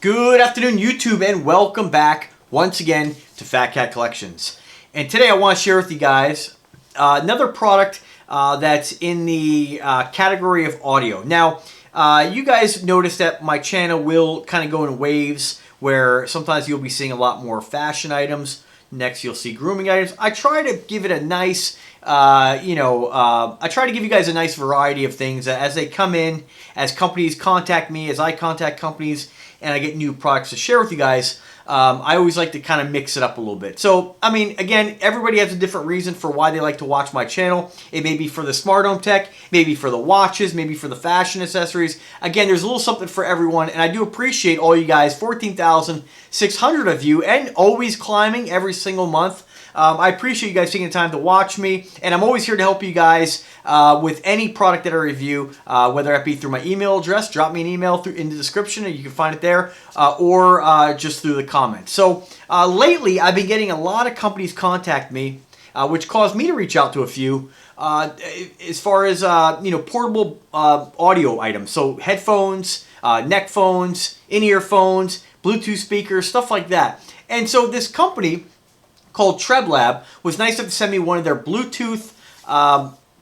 Good afternoon, YouTube, and welcome back once again to Fat Cat Collections. And today I want to share with you guys another product that's in the category of audio. Now, you guys notice that my channel will kind of go in waves where sometimes you'll be seeing a lot more fashion items. Next, you'll see grooming items. I try to give it a nice, I try to give you guys a nice variety of things as they come in, as companies contact me, as I contact companies, and I get new products to share with you guys. I always like to kind of mix it up a little bit. So, I mean, again, everybody has a different reason for why they like to watch my channel. It may be for the smart home tech, maybe for the watches, maybe for the fashion accessories. Again, there's a little something for everyone, and I do appreciate all you guys, 14,600 of you, and always climbing every single month. I appreciate you guys taking the time to watch me, and I'm always here to help you guys with any product that I review, whether it be through my email address. Drop me an email in the description, and you can find it there, or just through the comments. So lately, I've been getting a lot of companies contact me, which caused me to reach out to a few as far as portable audio items. So headphones, neck phones, in-ear phones, Bluetooth speakers, stuff like that. And so this company called Treblab was nice enough to send me one of their Bluetooth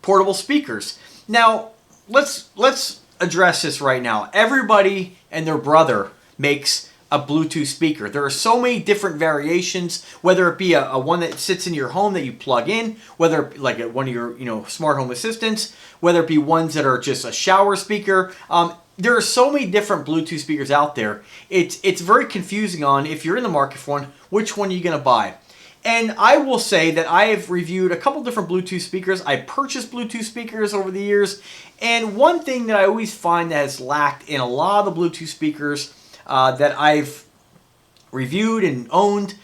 portable speakers. Now, let's address this right now. Everybody and their brother makes a Bluetooth speaker. There are so many different variations, whether it be a one that sits in your home that you plug in, whether like one of your smart home assistants, whether it be ones that are just a shower speaker. There are so many different Bluetooth speakers out there. It's very confusing on, if you're in the market for one, which one are you going to buy? And I will say that I have reviewed a couple different Bluetooth speakers. I purchased Bluetooth speakers over the years. And one thing that I always find that has lacked in a lot of the Bluetooth speakers that I've reviewed and owned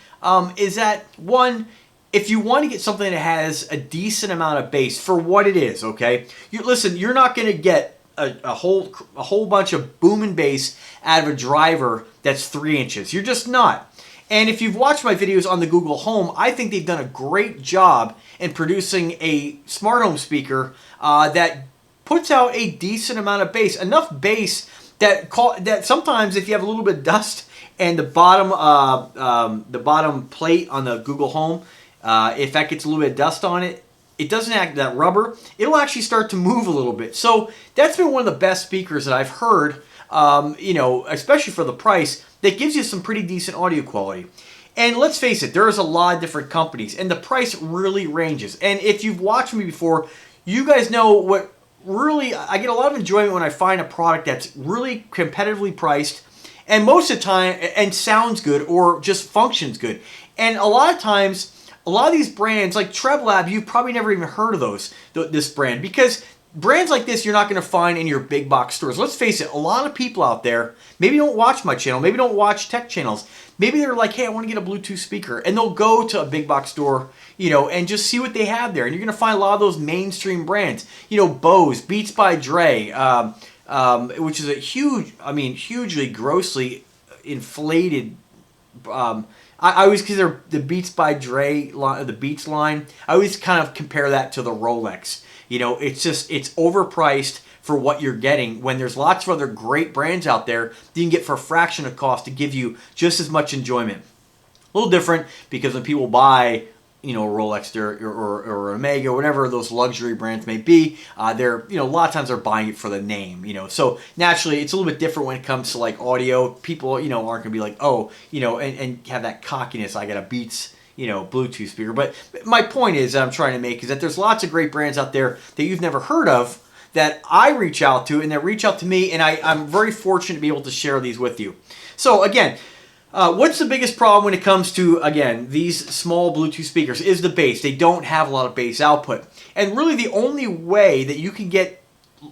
is that, one, if you want to get something that has a decent amount of bass for what it is, okay? Listen, you're not going to get a whole bunch of boom and bass out of a driver that's 3 inches. You're just not. And if you've watched my videos on the Google Home, I think they've done a great job in producing a smart home speaker that puts out a decent amount of bass. Enough bass that sometimes if you have a little bit of dust and the bottom plate on the Google Home, if that gets a little bit of dust on it, it doesn't act that rubber. It'll actually start to move a little bit. So that's been one of the best speakers that I've heard, especially for the price, that gives you some pretty decent audio quality. And let's face it, there's a lot of different companies, and the price really ranges. And if you've watched me before, you guys know what really, I get a lot of enjoyment when I find a product that's really competitively priced, and most of the time, and sounds good, or just functions good. And a lot of times, a lot of these brands, like Treblab, you've probably never even heard of this brand, because brands like this you're not going to find in your big box stores. Let's face it, a lot of people out there maybe don't watch my channel, maybe don't watch tech channels. Maybe they're like, hey, I want to get a Bluetooth speaker. And they'll go to a big box store, and just see what they have there. And you're going to find a lot of those mainstream brands. Bose, Beats by Dre, which is a hugely grossly inflated. I always consider the Beats by Dre, the Beats line, I always kind of compare that to the Rolex. It's overpriced for what you're getting when there's lots of other great brands out there that you can get for a fraction of cost to give you just as much enjoyment. A little different because when people buy, a Rolex or Omega or whatever those luxury brands may be, they're, a lot of times they're buying it for the name, So naturally, it's a little bit different when it comes to like audio. People, aren't going to be like, oh, and have that cockiness. I got a Beats, Bluetooth speaker. But my point is that I'm trying to make is that there's lots of great brands out there that you've never heard of that I reach out to and that reach out to me, and I'm very fortunate to be able to share these with you. So again, what's the biggest problem when it comes to, again, these small Bluetooth speakers is the bass. They don't have a lot of bass output. And really the only way that you can get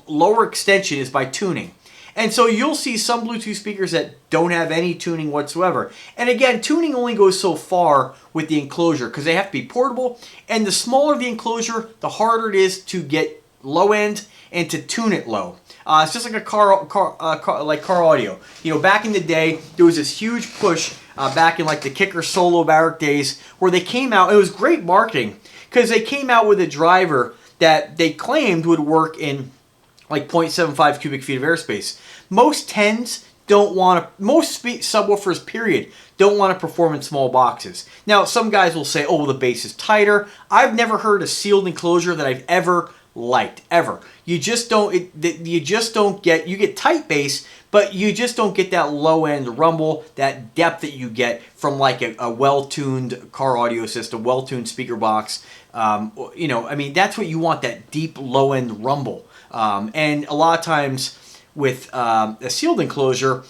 lower extension is by tuning. And so you'll see some Bluetooth speakers that don't have any tuning whatsoever. And again, tuning only goes so far with the enclosure because they have to be portable. And the smaller the enclosure, the harder it is to get low end and to tune it low. It's just like a car audio. Back in the day, there was this huge push back in like the Kicker Solo Barrack days where they came out. It was great marketing because they came out with a driver that they claimed would work in like 0.75 cubic feet of airspace. Most 10s don't want to, most subwoofers, period, don't want to perform in small boxes. Now, some guys will say, oh, well, the bass is tighter. I've never heard a sealed enclosure that I've ever liked, ever. You just don't, you get tight bass, but you just don't get that low end rumble, that depth that you get from like a well-tuned car audio system, well-tuned speaker box. You know, I mean, that's what you want, that deep low end rumble. And a lot of times with a sealed enclosure,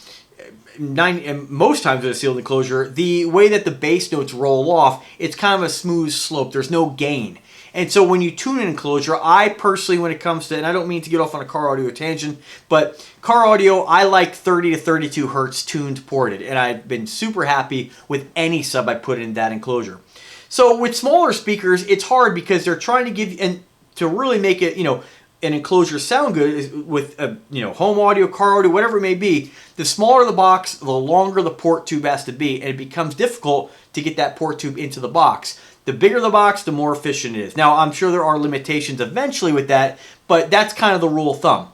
most times with a sealed enclosure, the way that the bass notes roll off, it's kind of a smooth slope. There's no gain. And so when you tune an enclosure, I personally, when it comes to, and I don't mean to get off on a car audio tangent, but car audio, I like 30 to 32 hertz tuned ported, and I've been super happy with any sub I put in that enclosure. So with smaller speakers, it's hard because they're trying to give, and to really make it, you know, an enclosure sound good with you know, home audio, car audio, whatever it may be. The smaller the box, the longer the port tube has to be, and it becomes difficult to get that port tube into the box. The bigger the box, the more efficient it is. Now, I'm sure there are limitations eventually with that, but that's kind of the rule of thumb.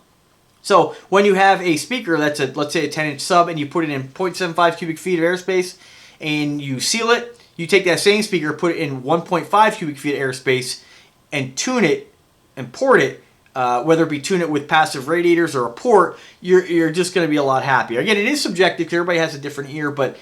So when you have a speaker that's a, let's say, a 10-inch sub, and you put it in 0.75 cubic feet of airspace, and you seal it, you take that same speaker, put it in 1.5 cubic feet of airspace, and tune it and port it, whether it be tune it with passive radiators or a port, you're just going to be a lot happier. Again, it is subjective because everybody has a different ear, but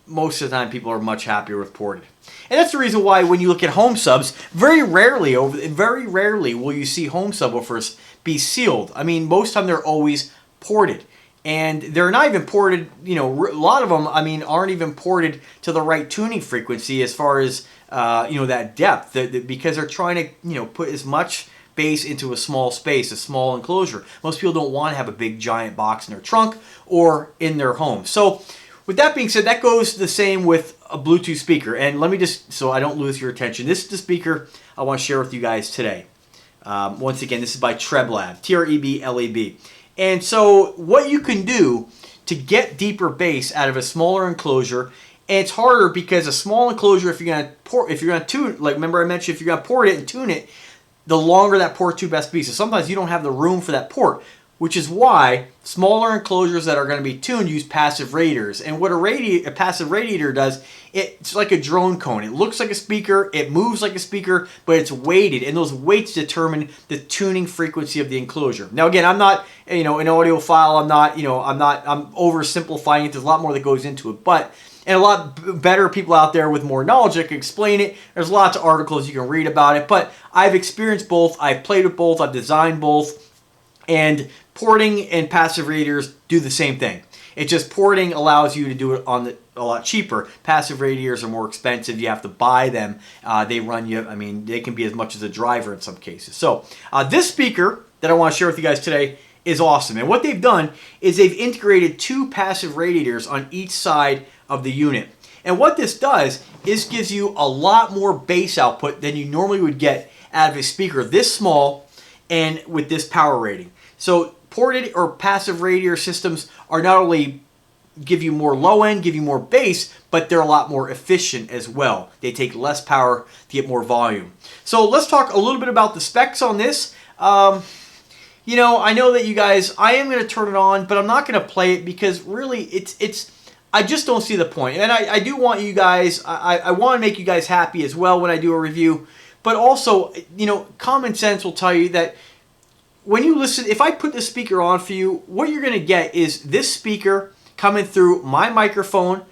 most of the time people are much happier with ported. And that's the reason why when you look at home subs, very rarely will you see home subwoofers be sealed. I mean, most of the time they're always ported. And they're not even ported, you know, a lot of them, I mean, aren't even ported to the right tuning frequency as far as, you know, that depth, because they're trying to, you know, put as much bass into a small space, a small enclosure. Most people don't want to have a big giant box in their trunk or in their home. So with that being said, that goes the same with a Bluetooth speaker. And let me just, so I don't lose your attention, this is the speaker I want to share with you guys today. Once again, this is by Treblab, Treblab. And so what you can do to get deeper bass out of a smaller enclosure, and it's harder because a small enclosure, if you're gonna tune, like remember I mentioned, if you're gonna port it and tune it, the longer that port tube has to be. So sometimes you don't have the room for that port, which is why smaller enclosures that are going to be tuned use passive radiators. And what a passive radiator does, it's like a drone cone. It looks like a speaker, it moves like a speaker, but it's weighted, and those weights determine the tuning frequency of the enclosure. Now again, I'm not, you know, an audiophile. I'm not, you know, I'm oversimplifying it. There's a lot more that goes into it, but and a lot better people out there with more knowledge that can explain it. There's lots of articles you can read about it, but I've experienced both. I've played with both. I've designed both. And porting and passive radiators do the same thing. It's just porting allows you to do it on a lot cheaper. Passive radiators are more expensive. You have to buy them. They run you, I mean, they can be as much as a driver in some cases. So this speaker that I want to share with you guys today is awesome. And what they've done is they've integrated 2 passive radiators on each side of the unit. And what this does is gives you a lot more bass output than you normally would get out of a speaker this small and with this power rating. So ported or passive radiator systems are not only give you more low end, give you more bass, but they're a lot more efficient as well. They take less power to get more volume. So let's talk a little bit about the specs on this. You know, I know that you guys, I am going to turn it on, but I'm not going to play it because really I just don't see the point. And I do want you guys, I want to make you guys happy as well when I do a review. But also, you know, common sense will tell you that when you listen, if I put this speaker on for you, what you're going to get is this speaker coming through my microphone,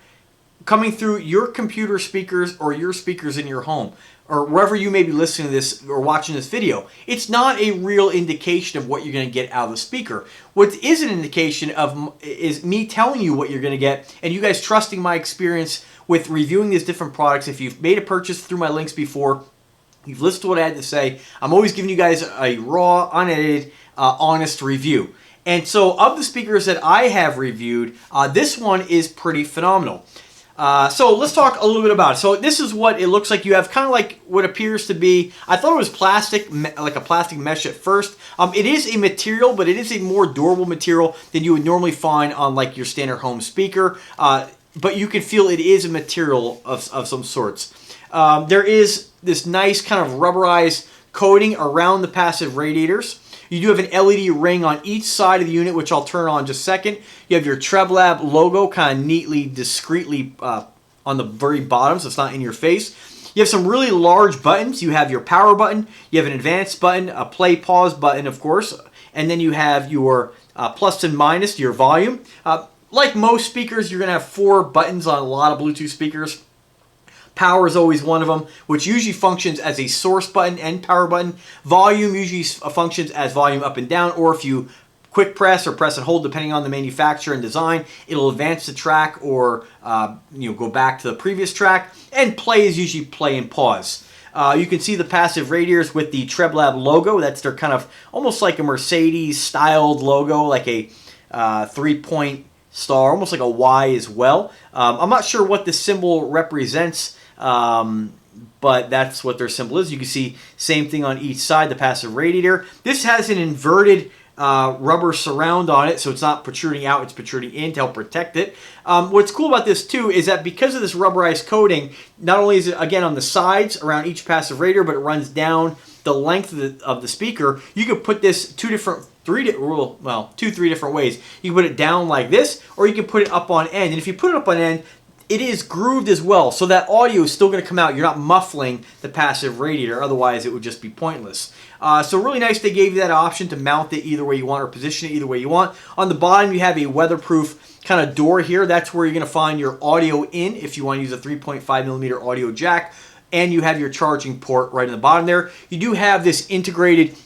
coming through your computer speakers or your speakers in your home, or wherever you may be listening to this or watching this video. It's not a real indication of what you're going to get out of the speaker. What is an indication of is me telling you what you're going to get, and you guys trusting my experience with reviewing these different products. If you've made a purchase through my links before, you've listened to what I had to say, I'm always giving you guys a raw, unedited, honest review. And so of the speakers that I have reviewed, this one is pretty phenomenal. So let's talk a little bit about it. So this is what it looks like. You have kind of like what appears to be, I thought it was plastic, like a plastic mesh at first. It is a material, but it is a more durable material than you would normally find on like your standard home speaker. But you can feel it is a material of some sorts. There is this nice kind of rubberized coating around the passive radiators. You do have an LED ring on each side of the unit, which I'll turn on in just a second. You have your Treblab logo kind of neatly, discreetly on the very bottom, so it's not in your face. You have some really large buttons. You have your power button, you have an advanced button, a play pause button, of course, and then you have your plus and minus, your volume. Like most speakers, you're going to have 4 buttons on a lot of Bluetooth speakers. Power is always one of them, which usually functions as a source button and power button. Volume usually functions as volume up and down, or if you quick press or press and hold, depending on the manufacturer and design, it'll advance the track or go back to the previous track. And play is usually play and pause. You can see the passive radiators with the Treblab logo. That's their kind of almost like a Mercedes styled logo, like a 3-point star, almost like a Y as well. I'm not sure what the symbol represents, but that's what their symbol is. You can see same thing on each side, the passive radiator. This has an inverted rubber surround on it, so it's not protruding out, it's protruding in to help protect it. What's cool about this too is that because of this rubberized coating, not only is it again on the sides around each passive radiator, but it runs down the length of the speaker. You could put this two, 3 different ways. You can put it down like this, or you can put it up on end. And if you put it up on end, it is grooved as well, so that audio is still going to come out. You're not muffling the passive radiator, otherwise it would just be pointless. So really nice they gave you that option to mount it either way you want or position it either way you want. On the bottom you have a weatherproof kind of door here. That's where you're going to find your audio in if you want to use a 3.5mm audio jack. And you have your charging port right in the bottom there. You do have this integrated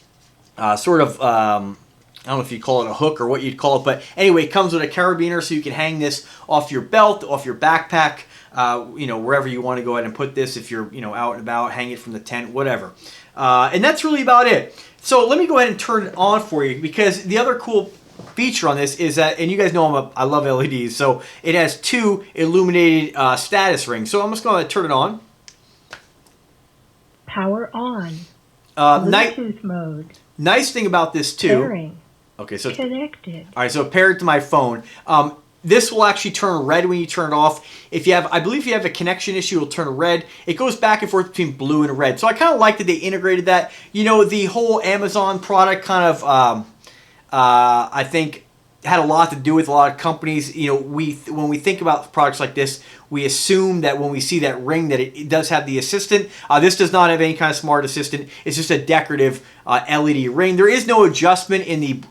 I don't know if you call it a hook or what you'd call it, but anyway, it comes with a carabiner, so you can hang this off your belt, off your backpack, wherever you want to go ahead and put this. If you're, out and about, hang it from the tent, whatever. And that's really about it. So let me go ahead and turn it on for you, because the other cool feature on this is that, and you guys know I love LEDs, so it has 2 illuminated status rings. So I'm just going to turn it on. Power on. Bluetooth mode. Nice thing about this too. Pairing. Okay, so connected. All right, so paired to my phone. This will actually turn red when you turn it off. I believe if you have a connection issue, it'll turn red. It goes back and forth between blue and red. So I kind of like that they integrated that. The whole Amazon product kind of, I think, had a lot to do with a lot of companies. When we think about products like this, we assume that when we see that ring that it does have the assistant. This does not have any kind of smart assistant. It's just a decorative LED ring. There is no adjustment in the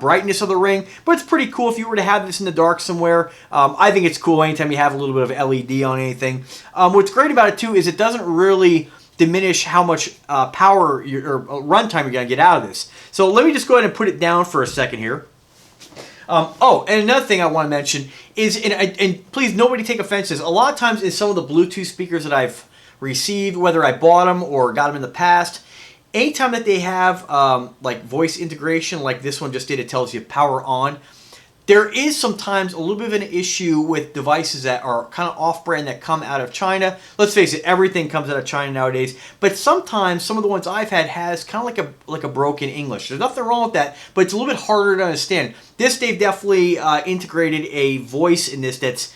brightness of the ring, but it's pretty cool if you were to have this in the dark somewhere. I think it's cool anytime you have a little bit of LED on anything. What's great about it too is it doesn't really diminish how much power or runtime you're going to get out of this. So let me just go ahead and put it down for a second here. And another thing I want to mention is, and please nobody take offense to this, a lot of times in some of the Bluetooth speakers that I've received, whether I bought them or got them in the past, anytime that they have like voice integration like this one just did, it tells you power on. There is sometimes a little bit of an issue with devices that are kind of off-brand that come out of China. Let's face it, everything comes out of China nowadays. But sometimes some of the ones I've had has kind of like a broken English. There's nothing wrong with that, but it's a little bit harder to understand. This, they've definitely integrated a voice in this that's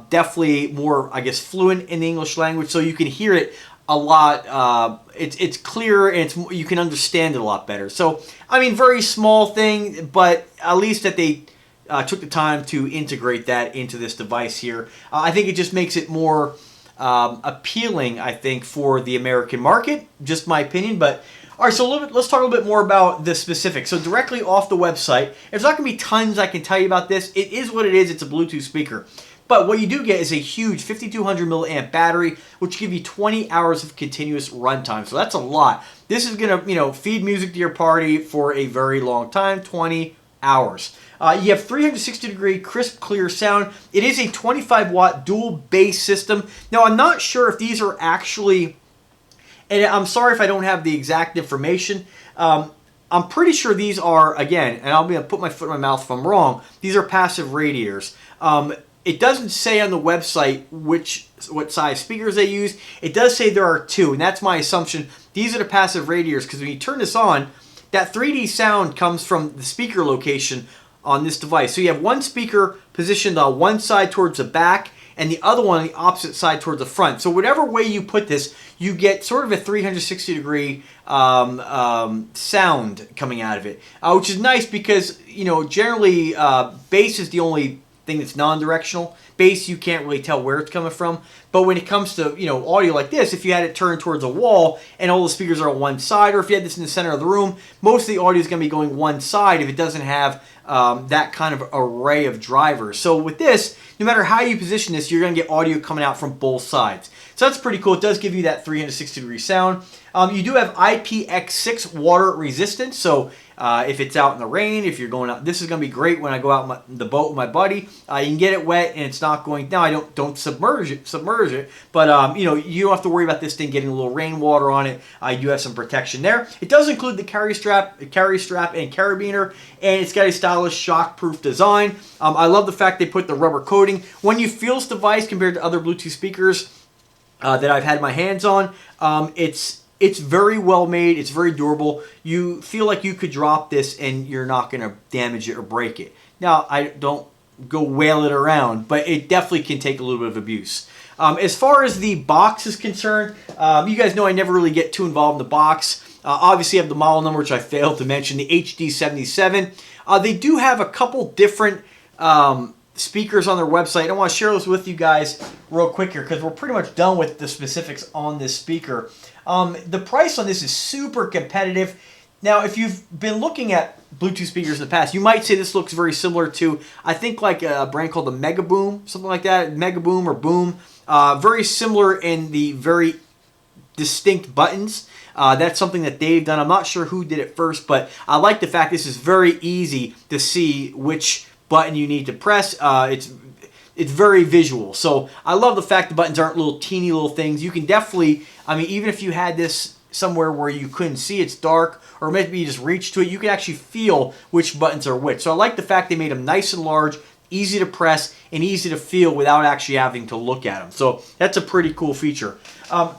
definitely more, I guess, fluent in the English language, so you can hear it a lot. It's clearer and you can understand it a lot better. So, I mean, very small thing, but at least that they took the time to integrate that into this device here. I think it just makes it more appealing, I think, for the American market. Just my opinion. But all right, so let's talk a little bit more about the specifics. So directly off the website, there's not going to be tons I can tell you about this. It is what it is. It's a Bluetooth speaker. But what you do get is a huge 5200 milliamp battery, which give you 20 hours of continuous runtime. So that's a lot. This is going to, feed music to your party for a very long time, 20 hours. You have 360-degree crisp, clear sound. It is a 25-watt dual bass system. Now, I'm not sure if these are actually, and I'm sorry if I don't have the exact information. I'm pretty sure these are, again, and I'll be able to put my foot in my mouth if I'm wrong, these are passive radiators. It doesn't say on the website what size speakers they use. It does say there are 2, and that's my assumption. These are the passive radiators, because when you turn this on, that 3D sound comes from the speaker location on this device. So you have one speaker positioned on one side towards the back, and the other one on the opposite side towards the front. So whatever way you put this, you get sort of a 360-degree sound coming out of it, which is nice because, you know, generally bass is the only thing that's non-directional. Bass, you can't really tell where it's coming from. But when it comes to, you know, audio like this, if you had it turned towards a wall and all the speakers are on one side, or if you had this in the center of the room, most of the audio is going to be going one side if it doesn't have that kind of array of drivers. So with this, no matter how you position this, you're going to get audio coming out from both sides. So that's pretty cool. It does give you that 360-degree sound. You do have IPX6 water resistance, so if it's out in the rain, if you're going out, this is going to be great when I go out on the boat with my buddy. You can get it wet and it's not going. Now I don't submerge it, but you know, you don't have to worry about this thing getting a little rainwater on it. You do have some protection there. It does include the carry strap and carabiner, and it's got a stylish shock-proof design. I love the fact they put the rubber coating. When you feel this device compared to other Bluetooth speakers that I've had my hands on, it's very well made. It's very durable. You feel like you could drop this and you're not going to damage it or break it. Now, I don't go wail it around, but it definitely can take a little bit of abuse. As far as the box is concerned, you guys know I never really get too involved in the box. Obviously, I have the model number, which I failed to mention, the HD77. They do have a couple different speakers on their website. I want to share those with you guys real quick here because we're pretty much done with the specifics on this speaker. The price on this is super competitive. Now, if you've been looking at Bluetooth speakers in the past, you might say this looks very similar to, I think, like a brand called the Mega Boom, something like that, Mega Boom or Boom. Very similar in the very distinct buttons. That's something that they've done. I'm not sure who did it first, but I like the fact this is very easy to see which button you need to press. It's very visual. So I love the fact the buttons aren't little teeny little things. You can definitely, I mean, even if you had this somewhere where you couldn't see, it's dark, or maybe you just reach to it, you can actually feel which buttons are which. So I like the fact they made them nice and large, easy to press, and easy to feel without actually having to look at them. So that's a pretty cool feature. A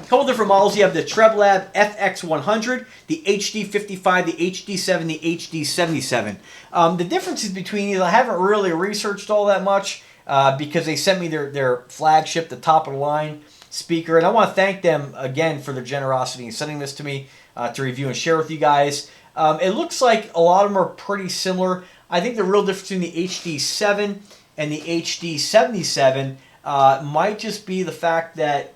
couple different models. You have the Treblab FX100, the HD55, the HD7, the HD77. The differences between these, I haven't really researched all that much because they sent me their flagship, the top of the line speaker, and I want to thank them again for their generosity in sending this to me to review and share with you guys. It looks like a lot of them are pretty similar. I think the real difference between the HD7 and the HD77 might just be the fact that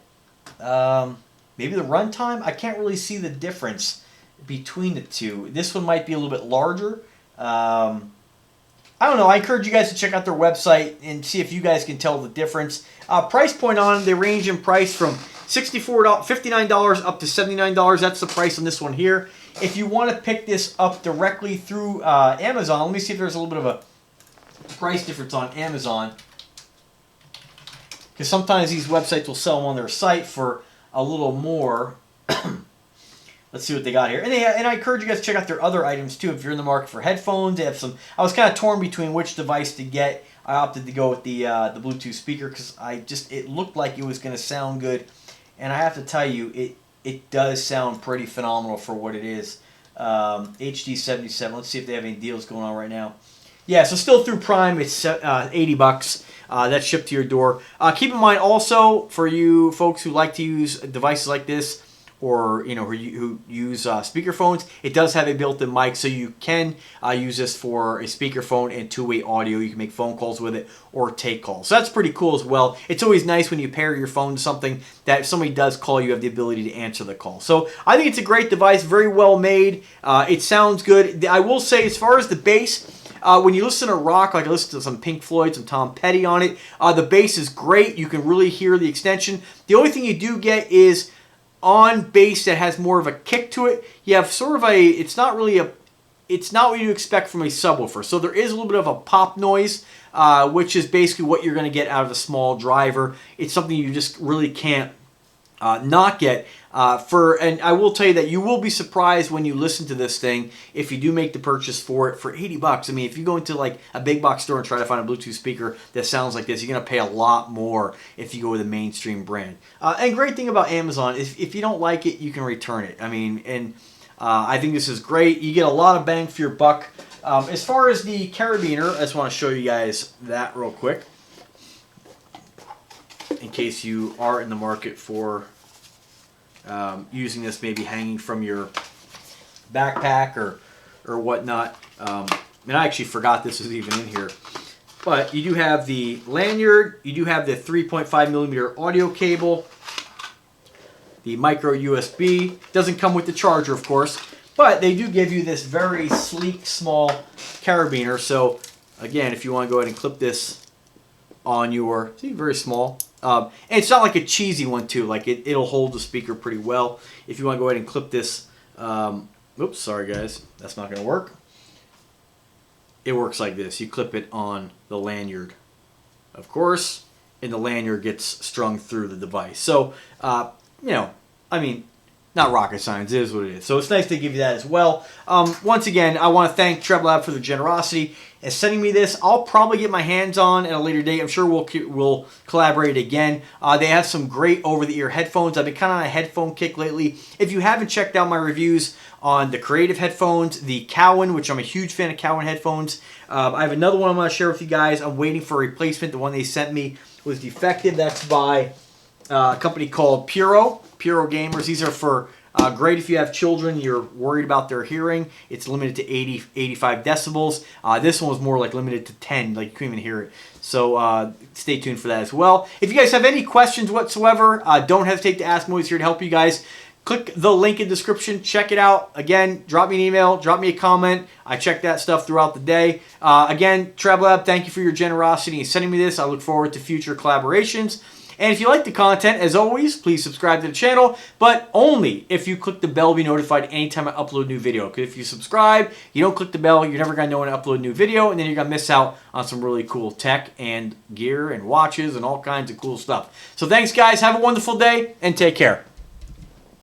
maybe the runtime. I can't really see the difference between the two. This one might be a little bit larger. I don't know. I encourage you guys to check out their website and see if you guys can tell the difference. Price point on them, they range in price from $59 up to $79. That's the price on this one here. If you want to pick this up directly through Amazon, let me see if there's a little bit of a price difference on Amazon. Because sometimes these websites will sell them on their site for a little more. Let's see what they got here. And I encourage you guys to check out their other items too. If you're in the market for headphones, they have some. I was kind of torn between which device to get. I opted to go with the Bluetooth speaker because it looked like it was going to sound good, and I have to tell you, it does sound pretty phenomenal for what it is. HD77. Let's see if they have any deals going on right now. Yeah, so still through Prime, it's $80. That's shipped to your door. Keep in mind also for you folks who like to use devices like this, or who use speakerphones, it does have a built-in mic, so you can use this for a speakerphone and two-way audio. You can make phone calls with it or take calls. So that's pretty cool as well. It's always nice when you pair your phone to something that if somebody does call, you have the ability to answer the call. So I think it's a great device, very well made. It sounds good. I will say, as far as the bass, when you listen to rock, like I listen to some Pink Floyd, some Tom Petty on it, the bass is great. You can really hear the extension. The only thing you do get is on bass that has more of a kick to it, you have sort of it's not what you expect from a subwoofer. So there is a little bit of a pop noise, which is basically what you're going to get out of a small driver. It's something you just really can't not get. And I will tell you that you will be surprised when you listen to this thing if you do make the purchase for it for $80. I mean, if you go into like a big box store and try to find a Bluetooth speaker that sounds like this, you're going to pay a lot more if you go with a mainstream brand. And great thing about Amazon is if you don't like it, you can return it. I mean, and I think this is great. You get a lot of bang for your buck. As far as the carabiner, I just want to show you guys that real quick. in case you are in the market for using this, maybe hanging from your backpack or whatnot. And I actually forgot this was even in here. But you do have the lanyard, you do have the 3.5 millimeter audio cable, the micro USB. Doesn't come with the charger, of course, but they do give you this very sleek, small carabiner. So again, if you want to go ahead and clip this on your, see, very small. And it's not like a cheesy one too, like it'll hold the speaker pretty well. If you want to go ahead and clip this, oops, sorry guys, that's not going to work. It works like this. You clip it on the lanyard, of course, and the lanyard gets strung through the device. So, you know, I mean, not rocket science, it is what it is. So it's nice to give you that as well. Once again, I want to thank Treblab for their generosity in sending me this. I'll probably get my hands on at a later date. I'm sure we'll collaborate again. They have some great over-the-ear headphones. I've been kind of on a headphone kick lately. If you haven't checked out my reviews on the Creative headphones, the Cowan, which I'm a huge fan of Cowan headphones. I have another one I'm going to share with you guys. I'm waiting for a replacement. The one they sent me was defective. That's by a company called Puro Gamers. These are for great if you have children, you're worried about their hearing. It's limited to 80, 85 decibels. This one was more like limited to 10, like you couldn't even hear it. So stay tuned for that as well. If you guys have any questions whatsoever, don't hesitate to ask. I'm always here to help you guys. Click the link in the description. Check it out. Again, drop me an email. Drop me a comment. I check that stuff throughout the day. Again, Treblab, thank you for your generosity in sending me this. I look forward to future collaborations. And if you like the content, as always, please subscribe to the channel, but only if you click the bell to be notified anytime I upload a new video. Because if you subscribe, you don't click the bell, you're never going to know when I upload a new video, and then you're going to miss out on some really cool tech and gear and watches and all kinds of cool stuff. So thanks, guys. Have a wonderful day, and take care.